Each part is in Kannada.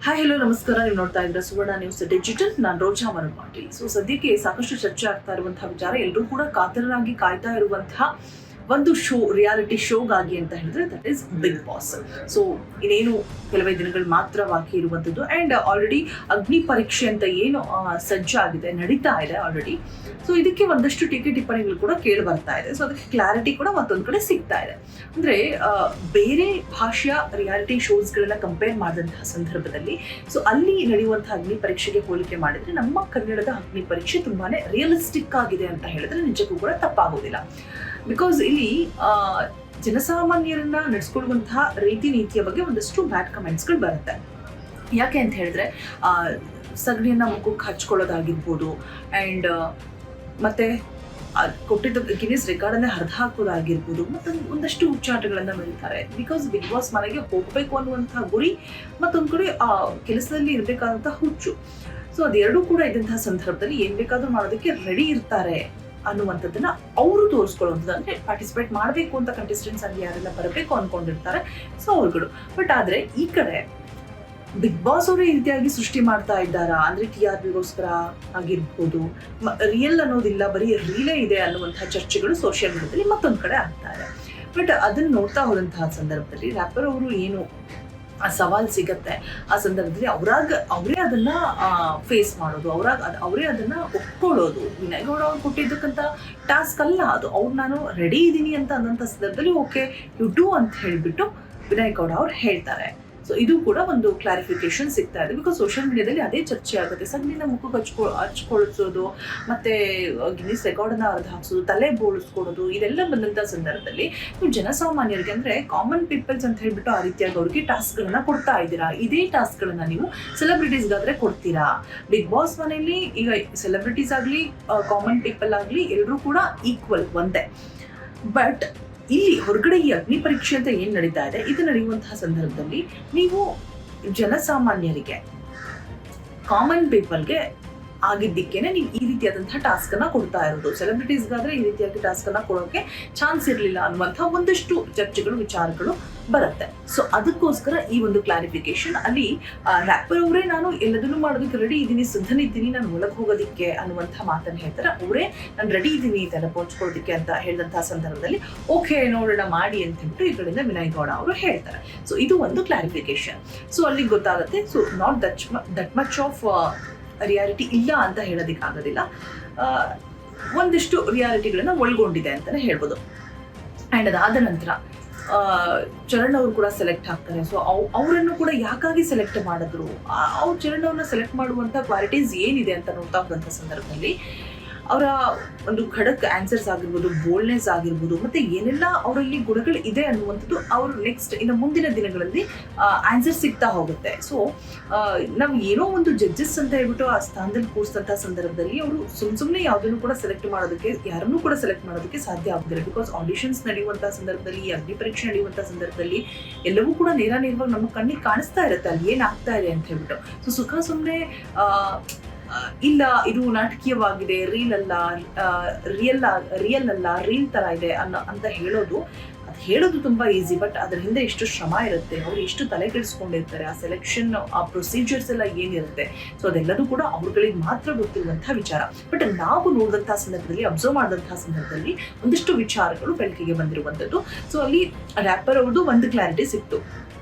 ಹಾಯ್ ಹಲೋ ನಮಸ್ಕಾರ. ನೀವು ನೋಡ್ತಾ ಇದ್ರೆ ಸುವರ್ಣ ನ್ಯೂಸ್ ಡಿಜಿಟಲ್. ನಾನು ರೋಜಾ ಮನುಪಾಟಿ. ಸದ್ಯಕ್ಕೆ ಸಾಕಷ್ಟು ಚರ್ಚೆ ಆಗ್ತಾ ಇರುವಂತಹ ವಿಚಾರ, ಎಲ್ಲರೂ ಕೂಡ ಕಾತರರಾಗಿ ಕಾಯ್ತಾ ಇರುವಂತಹ ಒಂದು ರಿಯಾಲಿಟಿ ಶೋಗಾಗಿ ಅಂತ ಹೇಳಿದ್ರೆ that is Bigg Boss. So ಇನ್ನೇನು ಕೆಲವೇ ದಿನಗಳು ಮಾತ್ರ ಬಾಕಿ ಇರುವಂಥದ್ದು. ಆ್ಯಂಡ್ ಆಲ್ರೆಡಿ ಅಗ್ನಿ ಪರೀಕ್ಷೆ ಅಂತ ಏನು ಸಜ್ಜಾಗಿದೆ, ನಡೀತಾ ಇದೆ ಆಲ್ರೆಡಿ. ಸೊ ಇದಕ್ಕೆ ಒಂದಷ್ಟು ಟೀಕೆ ಟಿಪ್ಪಣಿಗಳು ಕೂಡ ಕೇಳಿ ಬರ್ತಾ ಇದೆ. ಸೊ ಅದಕ್ಕೆ ಕ್ಲಾರಿಟಿ ಕೂಡ ಮತ್ತೊಂದು ಕಡೆ ಸಿಗ್ತಾ ಇದೆ. ಅಂದರೆ ಬೇರೆ ಭಾಷೆಯ ರಿಯಾಲಿಟಿ ಶೋಸ್ಗಳನ್ನ ಕಂಪೇರ್ ಮಾಡಿದಂತಹ ಸಂದರ್ಭದಲ್ಲಿ ಸೊ ಅಲ್ಲಿ ನಡೆಯುವಂತಹ ಅಗ್ನಿ ಪರೀಕ್ಷೆಗೆ ಹೋಲಿಕೆ ಮಾಡಿದ್ರೆ ನಮ್ಮ ಕನ್ನಡದ ಅಗ್ನಿ ಪರೀಕ್ಷೆ ತುಂಬಾನೇ ರಿಯಲಿಸ್ಟಿಕ್ ಆಗಿದೆ ಅಂತ ಹೇಳಿದ್ರೆ ನಿಜಕ್ಕೂ ಕೂಡ ತಪ್ಪಾಗೋದಿಲ್ಲ. ಬಿಕಾಸ್ ಇಲ್ಲಿ ಜನಸಾಮಾನ್ಯರನ್ನ ನಡೆಸ್ಕೊಳ್ಳುವಂತಹ ರೀತಿ ನೀತಿಯ ಬಗ್ಗೆ ಒಂದಷ್ಟು ಬ್ಯಾಡ್ ಕಮೆಂಟ್ಸ್ಗಳು ಬರುತ್ತೆ. ಯಾಕೆ ಅಂತ ಹೇಳಿದ್ರೆ ಸಗಣಿಯನ್ನ ಮುಖಕ್ಕೆ ಹಚ್ಕೊಳ್ಳೋದಾಗಿರ್ಬೋದು, ಆ್ಯಂಡ್ ಮತ್ತೆ ಕೊಟ್ಟಿದ್ದ ಗಿನ್ನಿಸ್ ರೆಕಾರ್ಡನ್ನೇ ಹರಿದು ಹಾಕೋದಾಗಿರ್ಬೋದು, ಮತ್ತು ಒಂದಷ್ಟು ಉಚ್ಚಾಟಗಳನ್ನ ಬೆಳೀತಾರೆ. ಬಿಕಾಸ್ ಬಿಗ್ ಬಾಸ್ ಮನೆಗೆ ಹೋಗಬೇಕು ಅನ್ನುವಂತಹ ಗುರಿ, ಮತ್ತೊಂದು ಕಡೆ ಕೆಲಸದಲ್ಲಿ ಇರಬೇಕಾದಂತಹ ಹುಚ್ಚು. ಸೊ ಅದೆರಡೂ ಕೂಡ ಇದ್ದಂತಹ ಸಂದರ್ಭದಲ್ಲಿ ಏನ್ ಬೇಕಾದ್ರೂ ಮಾಡೋದಕ್ಕೆ ರೆಡಿ ಇರ್ತಾರೆ ಅನ್ನುವಂಥದ್ದನ್ನ ಅವರು ತೋರಿಸ್ಕೊಳ್ಳುವಂಥದ್ದು. ಅಂದ್ರೆ ಪಾರ್ಟಿಸಿಪೇಟ್ ಮಾಡಬೇಕು ಅಂತ ಕಂಟೆಸ್ಟೆಂಟ್ಸ್ ಅಲ್ಲಿ ಯಾರೆಲ್ಲ ಬರಬೇಕು ಅನ್ಕೊಂಡಿರ್ತಾರೆ ಸೊ ಅವ್ರುಗಳು. ಬಟ್ ಆದ್ರೆ ಈ ಕಡೆ ಬಿಗ್ ಬಾಸ್ ಅವರು ಈ ರೀತಿಯಾಗಿ ಸೃಷ್ಟಿ ಮಾಡ್ತಾ ಇದ್ದಾರಾ ಅಂದ್ರೆ TRPಗೋಸ್ಕರ ಆಗಿರ್ಬೋದು, ರಿಯಲ್ ಅನ್ನೋದಿಲ್ಲ, ಬರೀ ರೀಲೇ ಇದೆ ಅನ್ನುವಂತಹ ಚರ್ಚೆಗಳು ಸೋಷಿಯಲ್ ಮೀಡಿಯಾದಲ್ಲಿ ಮತ್ತೊಂದು ಕಡೆ ಆಗ್ತಾ ಇದೆ. ಬಟ್ ಅದನ್ನ ನೋಡ್ತಾ ಹೋದಂತಹ ಸಂದರ್ಭದಲ್ಲಿ ರ್ಯಾಪರ್ ಅವರು ಏನು ಆ ಸವಾಲ್ ಸಿಗತ್ತೆ, ಆ ಸಂದರ್ಭದಲ್ಲಿ ಅವರೇ ಅದನ್ನ ಫೇಸ್ ಮಾಡೋದು, ಅವರೇ ಅದನ್ನ ಒಪ್ಕೊಳ್ಳೋದು. ವಿನಯ್ ಗೌಡ ಅವ್ರು ಕೊಟ್ಟಿದ್ದಕ್ಕಂತ ಟಾಸ್ಕ್ ಅಲ್ಲ ಅದು. ನಾನು ರೆಡಿ ಇದ್ದೀನಿ ಅಂತ ಅನ್ನೋಂಥ ಸಂದರ್ಭದಲ್ಲಿ ಓಕೆ ಯು ಡೂ ಅಂತ ಹೇಳಿಬಿಟ್ಟು ವಿನಯ್ ಗೌಡ ಅವ್ರು ಹೇಳ್ತಾರೆ. ಸೊ ಇದು ಕೂಡ ಒಂದು ಕ್ಲಾರಿಫಿಕೇಶನ್ ಸಿಗ್ತಾ ಇದೆ. ಬಿಕಾಸ್ ಸೋಷಿಯಲ್ ಮೀಡಿಯಾದಲ್ಲಿ ಅದೇ ಚರ್ಚೆ ಆಗುತ್ತೆ. ಸಗಣಿನ ಮುಖಕ್ಕೆ ಹಚ್ಕೊಳಿಸೋದು, ಮತ್ತೆ ಗಿನ್ನಿಸ್ ರೆಕಾರ್ಡನ್ನ ಹರಿದು ಹಾಕ್ಸೋದು, ತಲೆ ಬೋಳಿಸ್ಕೊಡೋದು, ಇದೆಲ್ಲ ಬಂದಂಥ ಸಂದರ್ಭದಲ್ಲಿ ನೀವು ಜನಸಾಮಾನ್ಯರಿಗೆ ಅಂದ್ರೆ ಕಾಮನ್ ಪೀಪಲ್ಸ್ ಅಂತ ಹೇಳ್ಬಿಟ್ಟು ಆ ರೀತಿಯಾಗಿ ಅವ್ರಿಗೆ ಟಾಸ್ಕ್ಗಳನ್ನ ಕೊಡ್ತಾ ಇದ್ದೀರಾ. ಇದೇ ಟಾಸ್ಕ್ಗಳನ್ನ ನೀವು ಸೆಲೆಬ್ರಿಟೀಸ್ಗಾದ್ರೆ ಕೊಡ್ತೀರಾ? ಬಿಗ್ ಬಾಸ್ ಮನೆಯಲ್ಲಿ ಈಗ ಸೆಲೆಬ್ರಿಟೀಸ್ ಆಗಲಿ ಕಾಮನ್ ಪೀಪಲ್ ಆಗಲಿ ಎಲ್ಲರೂ ಕೂಡ ಈಕ್ವಲ್ ಒಂದೇ. ಬಟ್ ಇಲ್ಲಿ ಹೊರಗಡೆ ಈ ಅಗ್ನಿ ಪರೀಕ್ಷೆ ಅಂತ ಏನ್ ನಡೀತಾ ಇದೆ, ಇದು ನಡೆಯುವಂತಹ ಸಂದರ್ಭದಲ್ಲಿ ನೀವು ಜನಸಾಮಾನ್ಯರಿಗೆ ಕಾಮನ್ ಪೀಪಲ್ಗೆ ಆಗಿದ್ದಕ್ಕೇನೆ ನೀವು ಈ ರೀತಿಯಾದಂತಹ ಟಾಸ್ಕ್ ಅನ್ನ ಕೊಡ್ತಾ ಇರೋದು. ಸೆಲೆಬ್ರಿಟೀಸ್ಗಾದ್ರೆ ಈ ರೀತಿಯಾಗಿ ಟಾಸ್ಕ್ ಅನ್ನ ಕೊಡೋಕೆ ಚಾನ್ಸ್ ಇರಲಿಲ್ಲ ಅನ್ನುವಂತಹ ಒಂದಷ್ಟು ಚರ್ಚೆಗಳು, ವಿಚಾರಗಳು ಬರುತ್ತೆ. ಸೊ ಅದಕ್ಕೋಸ್ಕರ ಈ ಒಂದು ಕ್ಲಾರಿಫಿಕೇಶನ್ ಅಲ್ಲಿ ರ್ಯಾಪರ್ ಅವರೇ ನಾನು ಎಲ್ಲದನ್ನು ಮಾಡೋದಕ್ಕೆ ರೆಡಿ ಇದ್ದೀನಿ, ಸಿದ್ಧನಿದ್ದೀನಿ, ನಾನು ಒಳಗೆ ಹೋಗೋದಿಕ್ಕೆ ಅನ್ನುವಂತಹ ಮಾತನ್ನು ಹೇಳ್ತಾರೆ. ಅವರೇ ನಾನು ರೆಡಿ ಇದ್ದೀನಿ ಇದೆಲ್ಲ ಪೋಚ್ಕೊಳ್ಳೋದಕ್ಕೆ ಅಂತ ಹೇಳಿದಂತಹ ಸಂದರ್ಭದಲ್ಲಿ ಓಕೆ ನೋಡೋಣ ಮಾಡಿ ಅಂತ ಹೇಳ್ಬಿಟ್ಟು ಈ ಕಡೆಯಿಂದ ವಿನಯ್ ಗೌಡ ಅವರು ಹೇಳ್ತಾರೆ. ಸೊ ಇದು ಒಂದು ಕ್ಲಾರಿಫಿಕೇಶನ್. ಸೊ ಅಲ್ಲಿ ಗೊತ್ತಾಗುತ್ತೆ. So not that much of reality ಇಲ್ಲ ಅಂತ ಹೇಳೋದಕ್ಕಾಗೋದಿಲ್ಲ, ಒಂದಿಷ್ಟು ರಿಯಾಲಿಟಿಗಳನ್ನ ಒಳಗೊಂಡಿದೆ ಅಂತಲೇ ಹೇಳ್ಬೋದು. ಆ್ಯಂಡ್ ಅದಾದ ನಂತರ ಚರಣ್ ಅವರು ಕೂಡ ಸೆಲೆಕ್ಟ್ ಆಗ್ತಾರೆ. ಸೊ ಅವರನ್ನು ಕೂಡ ಯಾಕಾಗಿ ಸೆಲೆಕ್ಟ್ ಮಾಡಿದ್ರು, ಅವ್ರು ಚರಣ್ ಅವ್ರನ್ನ ಸೆಲೆಕ್ಟ್ ಮಾಡುವಂಥ ಕ್ವಾಲಿಟೀಸ್ ಏನಿದೆ ಅಂತ ನೋಡ್ತಾ ಹೋದಂಥ ಸಂದರ್ಭದಲ್ಲಿ ಅವರ ಒಂದು ಖಡಕ್ ಆನ್ಸರ್ಸ್ ಆಗಿರ್ಬೋದು, ಬೋಲ್ಡ್ನೆಸ್ ಆಗಿರ್ಬೋದು, ಮತ್ತೆ ಏನೆಲ್ಲ ಅವರಲ್ಲಿ ಗುಣಗಳು ಇದೆ ಅನ್ನುವಂಥದ್ದು ಅವರು ನೆಕ್ಸ್ಟ್ ಇನ್ನು ಮುಂದಿನ ದಿನಗಳಲ್ಲಿ ಆನ್ಸರ್ ಸಿಗ್ತಾ ಹೋಗುತ್ತೆ. ಸೊ ನಾವು ಏನೋ ಒಂದು ಜಡ್ಜಸ್ ಅಂತ ಹೇಳ್ಬಿಟ್ಟು ಆ ಸ್ಥಾನದಲ್ಲಿ ಕೂರಿಸಿದಂಥ ಸಂದರ್ಭದಲ್ಲಿ ಅವರು ಸುಮ್ಮನೆ ಯಾವುದನ್ನು ಕೂಡ ಯಾರನ್ನೂ ಕೂಡ ಸೆಲೆಕ್ಟ್ ಮಾಡೋದಕ್ಕೆ ಸಾಧ್ಯ ಆಗುದಿಲ್ಲ. ಬಿಕಾಸ್ ಆಡಿಷನ್ಸ್ ನಡೆಯುವಂತಹ ಸಂದರ್ಭದಲ್ಲಿ, ಅಗ್ನಿ ಪರೀಕ್ಷೆ ನಡೆಯುವಂತಹ ಸಂದರ್ಭದಲ್ಲಿ ಎಲ್ಲವೂ ಕೂಡ ನೇರವಾಗಿ ನಮ್ಮ ಕಣ್ಣಿಗೆ ಕಾಣಿಸ್ತಾ ಇರುತ್ತೆ ಅಲ್ಲಿ ಏನಾಗ್ತಾ ಇದೆ ಅಂತ ಹೇಳ್ಬಿಟ್ಟು. ಸೊ ಸುಮ್ಮನೆ ಇಲ್ಲ ಇದು ನಾಟಕೀಯವಾಗಿದೆ, ರಿಯಲ್ ಅಲ್ಲ ರೀಲ್ ತರ ಇದೆ ಅಂತ ಹೇಳೋದು ತುಂಬಾ ಈಸಿ. ಬಟ್ ಅದ್ರ ಹಿಂದೆ ಎಷ್ಟು ಶ್ರಮ ಇರುತ್ತೆ, ಅವ್ರು ಎಷ್ಟು ತಲೆ ಕೆಡಿಸ್ಕೊಂಡಿರ್ತಾರೆ, ಆ ಸೆಲೆಕ್ಷನ್ ಆ ಪ್ರೊಸೀಜರ್ಸ್ ಎಲ್ಲ ಏನಿರುತ್ತೆ, ಸೊ ಅದೆಲ್ಲದೂ ಕೂಡ ಅವ್ರುಗಳಿಗೆ ಮಾತ್ರ ಗೊತ್ತಿರುವಂತಹ ವಿಚಾರ. ಬಟ್ ನಾವು ನೋಡಿದಂತಹ ಸಂದರ್ಭದಲ್ಲಿ, ಅಬ್ಸರ್ವ್ ಮಾಡಿದಂತಹ ಸಂದರ್ಭದಲ್ಲಿ ಒಂದಿಷ್ಟು ವಿಚಾರಗಳು ಬೆಳಕಿಗೆ ಬಂದಿರುವಂಥದ್ದು. ಸೊ ಅಲ್ಲಿ ರ್ಯಾಪರ್ ಅವ್ರದ್ದು ಒಂದು ಕ್ಲಾರಿಟಿ ಸಿಕ್ತು,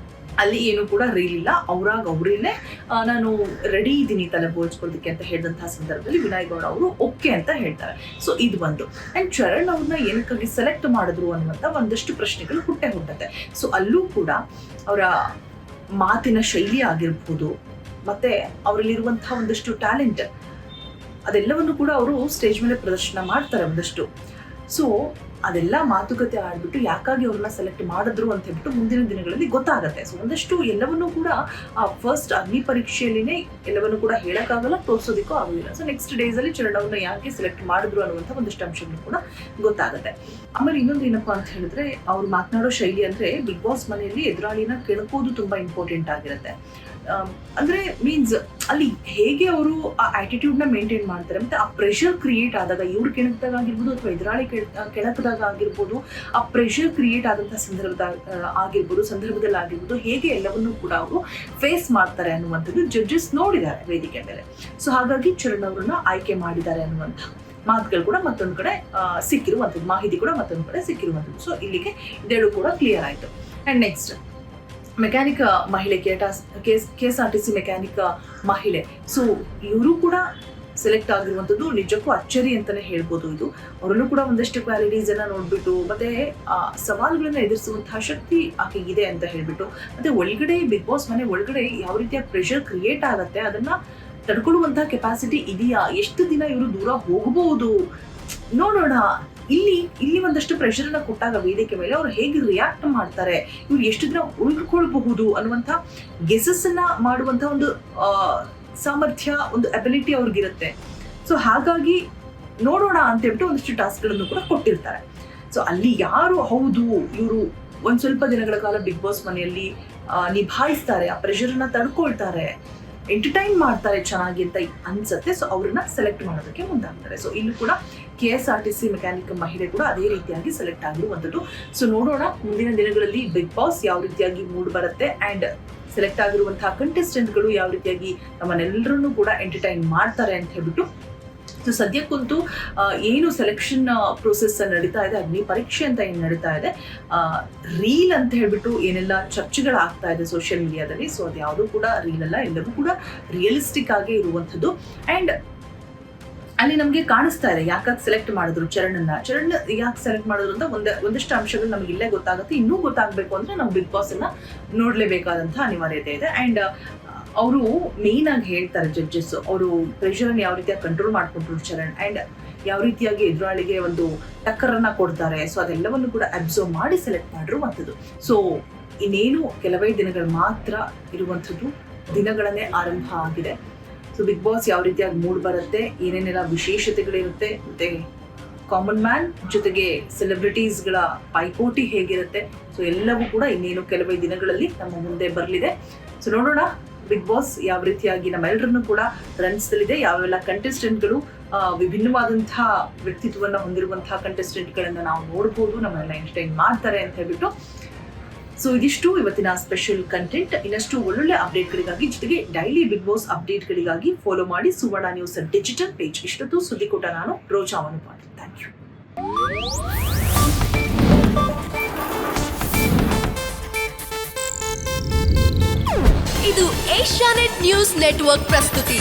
ಅಲ್ಲಿ ಏನು ಕೂಡ ರೀಲ್ ಇಲ್ಲ, ಅವ್ರೇನೆ ನಾನು ರೆಡಿ ಇದ್ದೀನಿ ತಲೆ ಬೋಳ್ಸ್ಕೊಳ್ಳೋದಕ್ಕೆ ಅಂತ ಹೇಳಿದಂತಹ ಸಂದರ್ಭದಲ್ಲಿ ವಿನಯ್ ಗೌಡ ಅವರು ಓಕೆ ಅಂತ ಹೇಳ್ತಾರೆ. ಸೊ ಇದು ಒಂದು. ಆ್ಯಂಡ್ ಚರಣ್ ಅವ್ರನ್ನ ಏನಕ್ಕಾಗಿ ಸೆಲೆಕ್ಟ್ ಮಾಡಿದ್ರು ಅನ್ನುವಂಥ ಒಂದಷ್ಟು ಪ್ರಶ್ನೆಗಳು ಹುಟ್ಟುತ್ತೆ. ಸೊ ಅಲ್ಲೂ ಕೂಡ ಅವರ ಮಾತಿನ ಶೈಲಿ ಆಗಿರ್ಬೋದು, ಮತ್ತೆ ಅವರಲ್ಲಿರುವಂತಹ ಒಂದಷ್ಟು ಟ್ಯಾಲೆಂಟ್, ಅದೆಲ್ಲವನ್ನು ಕೂಡ ಅವರು ಸ್ಟೇಜ್ ಮೇಲೆ ಪ್ರದರ್ಶನ ಮಾಡ್ತಾರೆ ಒಂದಷ್ಟು. ಸೊ ಅದೆಲ್ಲ ಮಾತುಕತೆ ಆಡ್ಬಿಟ್ಟು ಯಾಕಾಗಿ ಅವ್ರನ್ನ ಸೆಲೆಕ್ಟ್ ಮಾಡಿದ್ರು ಅಂತ ಹೇಳ್ಬಿಟ್ಟು ಮುಂದಿನ ದಿನಗಳಲ್ಲಿ ಗೊತ್ತಾಗುತ್ತೆ. ಸೊ ಒಂದಷ್ಟು ಎಲ್ಲವನ್ನೂ ಕೂಡ ಆ ಫಸ್ಟ್ ಅಗ್ನಿ ಪರೀಕ್ಷೆಯಲ್ಲಿನೇ ಎಲ್ಲವನ್ನೂ ಕೂಡ ಹೇಳಕ್ಕಾಗಲ್ಲ, ತೋರಿಸೋದಕ್ಕೂ ಆಗೋದಿಲ್ಲ. ಸೊ ನೆಕ್ಸ್ಟ್ ಡೇಸ್ ಅಲ್ಲಿ ಚರಣ್ ಅವ್ರನ್ನ ಯಾಕೆ ಸೆಲೆಕ್ಟ್ ಮಾಡಿದ್ರು ಅನ್ನುವಂಥ ಒಂದಷ್ಟು ಅಂಶಗಳು ಕೂಡ ಗೊತ್ತಾಗುತ್ತೆ. ಆಮೇಲೆ ಇನ್ನೊಂದು ಏನಪ್ಪಾ ಅಂತ ಹೇಳಿದ್ರೆ, ಅವ್ರು ಮಾತನಾಡೋ ಶೈಲಿ ಅಂದ್ರೆ ಬಿಗ್ ಬಾಸ್ ಮನೆಯಲ್ಲಿ ಎದುರಾಳಿನ ಕೆಣಕೋದು ತುಂಬಾ ಇಂಪಾರ್ಟೆಂಟ್ ಆಗಿರುತ್ತೆ. ಅಂದರೆ ಮೀನ್ಸ್ ಅಲ್ಲಿ ಹೇಗೆ ಅವರು ಆ ಆಟಿಟ್ಯೂಡ್ನ ಮೇಂಟೈನ್ ಮಾಡ್ತಾರೆ, ಮತ್ತು ಆ ಪ್ರೆಷರ್ ಕ್ರಿಯೇಟ್ ಆದಾಗ ಇವ್ರು ಕೆಣಕಿದಾಗ ಆಗಿರ್ಬೋದು ಅಥವಾ ಎದುರಾಳಿ ಕೆಳಕದಾಗ ಆಗಿರ್ಬೋದು, ಆ ಪ್ರೆಷರ್ ಕ್ರಿಯೇಟ್ ಆದಂಥ ಸಂದರ್ಭದಲ್ಲಿ ಆಗಿರ್ಬೋದು ಹೇಗೆ ಎಲ್ಲವನ್ನೂ ಕೂಡ ಅವರು ಫೇಸ್ ಮಾಡ್ತಾರೆ ಅನ್ನುವಂಥದ್ದು ಜಡ್ಜಸ್ ನೋಡಿದ್ದಾರೆ ವೇದಿಕೆ ಮೇಲೆ. ಸೊ ಹಾಗಾಗಿ ಚರಣ್ ಅವರನ್ನ ಆಯ್ಕೆ ಮಾಡಿದ್ದಾರೆ ಅನ್ನುವಂಥ ಮಾತುಗಳು ಕೂಡ ಮತ್ತೊಂದು ಕಡೆ ಸಿಕ್ಕಿರುವಂಥದ್ದು, ಮಾಹಿತಿ ಕೂಡ ಮತ್ತೊಂದು ಕಡೆ ಸಿಕ್ಕಿರುವಂಥದ್ದು. ಸೊ ಇಲ್ಲಿಗೆ ಇದೆರಡು ಕೂಡ ಕ್ಲಿಯರ್ ಆಯಿತು. ಆ್ಯಂಡ್ ನೆಕ್ಸ್ಟ್ ಮೆಕ್ಯಾನಿಕ್ ಮಹಿಳೆ, KSRTC ಮೆಕ್ಯಾನಿಕ್ ಮಹಿಳೆ. ಸೊ ಇವರು ಕೂಡ ಸೆಲೆಕ್ಟ್ ಆಗಿರುವಂಥದ್ದು ನಿಜಕ್ಕೂ ಅಚ್ಚರಿ ಅಂತಲೇ ಹೇಳ್ಬೋದು. ಇದು ಅವರಲ್ಲೂ ಕೂಡ ಒಂದಷ್ಟು ಕ್ವಾಲಿಟೀಸನ್ನು ನೋಡಿಬಿಟ್ಟು ಮತ್ತೆ ಸವಾಲುಗಳನ್ನು ಎದುರಿಸುವಂತಹ ಶಕ್ತಿ ಆಕೆಗಿದೆ ಅಂತ ಹೇಳ್ಬಿಟ್ಟು, ಮತ್ತೆ ಒಳಗಡೆ ಬಿಗ್ ಬಾಸ್ ಮನೆ ಒಳಗಡೆ ಯಾವ ರೀತಿಯ ಪ್ರೆಷರ್ ಕ್ರಿಯೇಟ್ ಆಗುತ್ತೆ ಅದನ್ನು ತಡ್ಕೊಳ್ಳುವಂಥ ಕೆಪಾಸಿಟಿ ಇದೆಯಾ, ಎಷ್ಟು ದಿನ ಇವರು ದೂರ ಹೋಗಬಹುದು ನೋಡೋಣ. ಇಲ್ಲಿ ಒಂದಷ್ಟು ಪ್ರೆಷರನ್ನು ಕೊಟ್ಟಾಗ ವೇದಿಕೆ ಮೇಲೆ ಅವ್ರು ಹೇಗೆ ರಿಯಾಕ್ಟ್ ಮಾಡ್ತಾರೆ, ಇವ್ರು ಎಷ್ಟು ದಿನ ಉಳಿದುಕೊಳ್ಬಹುದು ಅನ್ನುವಂಥ ಗೆಸಸ್ಸನ್ನು ಮಾಡುವಂಥ ಒಂದು ಸಾಮರ್ಥ್ಯ, ಒಂದು ಅಬಿಲಿಟಿ ಅವ್ರಿಗಿರುತ್ತೆ. ಸೊ ಹಾಗಾಗಿ ನೋಡೋಣ ಅಂತ ಹೇಳ್ಬಿಟ್ಟು ಒಂದಷ್ಟು ಟಾಸ್ಕ್ಗಳನ್ನು ಕೂಡ ಕೊಟ್ಟಿರ್ತಾರೆ. ಸೊ ಅಲ್ಲಿ ಯಾರು ಹೌದು ಇವರು ಒಂದು ಸ್ವಲ್ಪ ದಿನಗಳ ಕಾಲ ಬಿಗ್ ಬಾಸ್ ಮನೆಯಲ್ಲಿ ನಿಭಾಯಿಸ್ತಾರೆ, ಆ ಪ್ರೆಷರನ್ನು ತಡ್ಕೊಳ್ತಾರೆ, ಎಂಟರ್ಟೈನ್ ಮಾಡ್ತಾರೆ ಚೆನ್ನಾಗಿ ಅಂತ ಅನ್ಸುತ್ತೆ. ಸೊ ಅವ್ರನ್ನ ಸೆಲೆಕ್ಟ್ ಮಾಡೋದಕ್ಕೆ ಮುಂದಾಗ್ತಾರೆ. ಸೊ ಇಲ್ಲೂ ಕೂಡ KSRTC ಮೆಕ್ಯಾನಿಕ್ ಮಹಿಳೆ ಕೂಡ ಅದೇ ರೀತಿಯಾಗಿ ಸೆಲೆಕ್ಟ್ ಆಗಿರುವಂಥದ್ದು. ಸೊ ನೋಡೋಣ ಮುಂದಿನ ದಿನಗಳಲ್ಲಿ ಬಿಗ್ ಬಾಸ್ ಯಾವ ರೀತಿಯಾಗಿ ಮೂಡ್ ಬರುತ್ತೆ ಆ್ಯಂಡ್ ಸೆಲೆಕ್ಟ್ ಆಗಿರುವಂತಹ ಕಂಟೆಸ್ಟೆಂಟ್ಗಳು ಯಾವ ರೀತಿಯಾಗಿ ನಮ್ಮನ್ನೆಲ್ಲರನ್ನೂ ಕೂಡ ಎಂಟರ್ಟೈನ್ ಮಾಡ್ತಾರೆ ಅಂತ ಹೇಳ್ಬಿಟ್ಟು. ಸೊ ಸದ್ಯಕ್ಕಂತೂ ಏನು ಸೆಲೆಕ್ಷನ್ ಪ್ರೋಸೆಸ್ ನಡೀತಾ ಇದೆ, ಅಗ್ನಿ ಪರೀಕ್ಷೆ ಅಂತ ಏನು ನಡೀತಾ ಇದೆ, ರೀಲ್ ಅಂತ ಹೇಳ್ಬಿಟ್ಟು ಏನೆಲ್ಲ ಚರ್ಚೆಗಳಾಗ್ತಾ ಇದೆ ಸೋಷಿಯಲ್ ಮೀಡಿಯಾದಲ್ಲಿ. ಸೊ ಅದು ಯಾವುದೂ ಕೂಡ ರೀಲ್ ಅಲ್ಲ, ಎಲ್ಲವೂ ಕೂಡ ರಿಯಲಿಸ್ಟಿಕ್ ಆಗೇ ಇರುವಂಥದ್ದು. ಆ್ಯಂಡ್ ಅಲ್ಲಿ ನಮಗೆ ಕಾಣಿಸ್ತಾ ಇದೆ ಯಾಕಾಗಿ ಸೆಲೆಕ್ಟ್ ಮಾಡಿದ್ರು ಚರಣ್ ಯಾಕೆ ಸೆಲೆಕ್ಟ್ ಮಾಡಿದ್ರು ಅಂತ ಒಂದಷ್ಟು ಅಂಶಗಳು ನಮಗೆ ಇಲ್ಲೇ ಗೊತ್ತಾಗುತ್ತೆ. ಇನ್ನೂ ಗೊತ್ತಾಗಬೇಕು ಅಂದರೆ ನಾವು ಬಿಗ್ ಬಾಸನ್ನು ನೋಡಲೇಬೇಕಾದಂಥ ಅನಿವಾರ್ಯತೆ ಇದೆ. ಆ್ಯಂಡ್ ಅವರು ಮೇನ್ ಆಗಿ ಹೇಳ್ತಾರೆ ಜಡ್ಜಸ್, ಅವರು ಪ್ರೆಷರನ್ನು ಯಾವ ರೀತಿಯಾಗಿ ಕಂಟ್ರೋಲ್ ಮಾಡ್ಕೊಂಡ್ರು ಚರಣ್, ಆ್ಯಂಡ್ ಯಾವ ರೀತಿಯಾಗಿ ಎದುರಾಳಿಗೆ ಒಂದು ಟಕ್ಕರನ್ನು ಕೊಡ್ತಾರೆ. ಸೊ ಅದೆಲ್ಲವನ್ನು ಕೂಡ ಅಬ್ಸರ್ವ್ ಮಾಡಿ ಸೆಲೆಕ್ಟ್ ಮಾಡಿರುವಂಥದ್ದು. ಸೊ ಇನ್ನೇನು ಕೆಲವೇ ದಿನಗಳು ಮಾತ್ರ ಇರುವಂಥದ್ದು, ದಿನಗಳನ್ನೇ ಆರಂಭ ಆಗಿದೆ. ಸೊ ಬಿಗ್ ಬಾಸ್ ಯಾವ ರೀತಿಯಾಗಿ ಮೂಡ್ ಬರುತ್ತೆ, ಏನೇನೆಲ್ಲ ವಿಶೇಷತೆಗಳಿರುತ್ತೆ, ಮತ್ತು ಕಾಮನ್ ಮ್ಯಾನ್ ಜೊತೆಗೆ ಸೆಲೆಬ್ರಿಟೀಸ್ಗಳ ಪೈಪೋಟಿ ಹೇಗಿರುತ್ತೆ, ಸೊ ಎಲ್ಲವೂ ಕೂಡ ಇನ್ನೇನು ಕೆಲವೇ ದಿನಗಳಲ್ಲಿ ನಮ್ಮ ಮುಂದೆ ಬರಲಿದೆ. ಸೊ ನೋಡೋಣ ಬಿಗ್ ಬಾಸ್ ಯಾವ ರೀತಿಯಾಗಿ ನಮ್ಮೆಲ್ಲರನ್ನು ಕೂಡ ರಂಜಿಸಲಿದೆ, ಯಾವೆಲ್ಲ ಕಂಟೆಸ್ಟೆಂಟ್ಗಳು ವಿಭಿನ್ನವಾದಂತಹ ವ್ಯಕ್ತಿತ್ವವನ್ನು ಹೊಂದಿರುವಂತಹ ಕಂಟೆಸ್ಟೆಂಟ್ಗಳನ್ನು ನಾವು ನೋಡ್ಬೋದು, ನಮ್ಮನ್ನೆಲ್ಲ ಎಂಟರ್ಟೈನ್ ಮಾಡ್ತಾರೆ ಅಂತ ಹೇಳ್ಬಿಟ್ಟು. ಸೊ ಇದಿಷ್ಟು ಇವತ್ತಿನ ಸ್ಪೆಷಲ್ ಕಂಟೆಂಟ್. ಇನ್ನಷ್ಟು ಒಳ್ಳೊಳ್ಳೆ ಅಪ್ಡೇಟ್ಗಳಿಗಾಗಿ ಜೊತೆಗೆ ಡೈಲಿ ಬಿಗ್ ಬಾಸ್ ಅಪ್ಡೇಟ್ಗಳಿಗಾಗಿ ಫಾಲೋ ಮಾಡಿ ಸುವರ್ಣ ನ್ಯೂಸ್ ಡಿಜಿಟಲ್ ಪೇಜ್. ಇಷ್ಟೊತ್ತು ಸುದ್ದಿ ಕೊಟ್ಟ ನಾನು ರೋಜಾ ಮನುಪಾಟಿ. Thank you. ಇದು ಏಷ್ಯಾನೆಟ್ ನ್ಯೂಸ್ ನೆಟ್ವರ್ಕ್ ಪ್ರಸ್ತುತಿ.